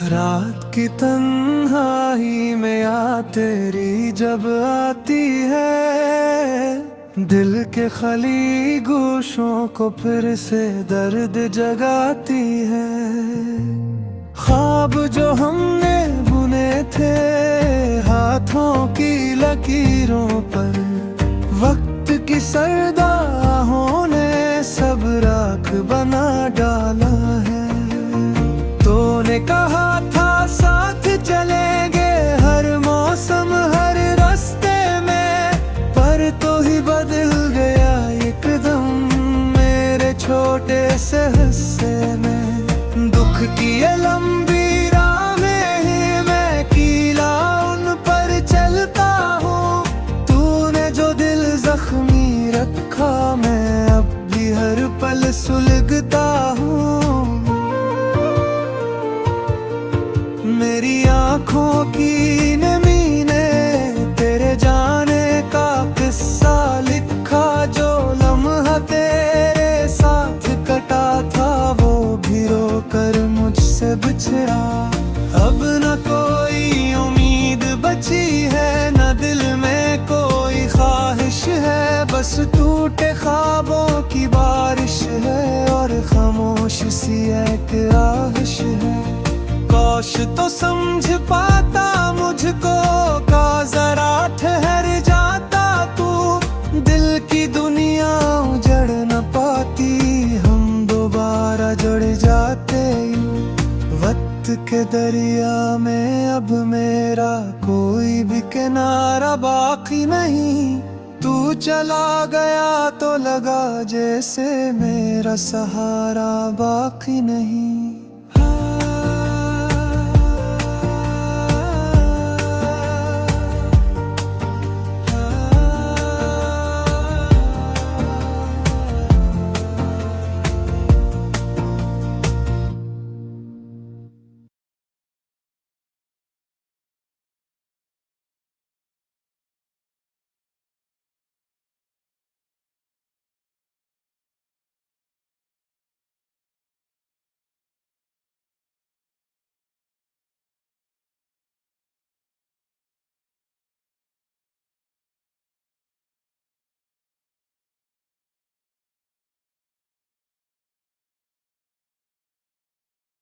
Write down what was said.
रात की तन्हाई में याद तेरी जब आती है, दिल के खली गोशों को फिर से दर्द जगाती है। ख्वाब जो हमने बुने थे हाथों की लकीरों पर, वक्त की सर्दाहों ने सब राख बना डाला है। तूने कहा था साथ चलेंगे हर मौसम हर रास्ते में, पर तो ही बदल गया एकदम मेरे छोटे से हिस्से में। दुख की ये लंबी राहें ही मैं कीला उन पर चलता हूँ। तूने जो दिल जख्मी रखा मैं अब भी हर पल सुलगता हूँ। मेरी आँखों की नमी ने तेरे जाने का किस्सा लिखा, जो लम्हा तेरे साथ कटा था वो भी रो कर मुझसे बिछड़ा। अब न कोई उम्मीद बची है न दिल में कोई ख्वाहिश है, बस टूटे ख्वाबों की बारिश है और खामोश सी एक आहश है। काश तो समझ पाता मुझको का जरा ठहर जाता तू, दिल की दुनिया उजड़ न पाती हम दोबारा जुड़ जाते यूं। वक्त के दरिया में अब मेरा कोई भी किनारा बाकी नहीं, तू चला गया तो लगा जैसे मेरा सहारा बाकी नहीं।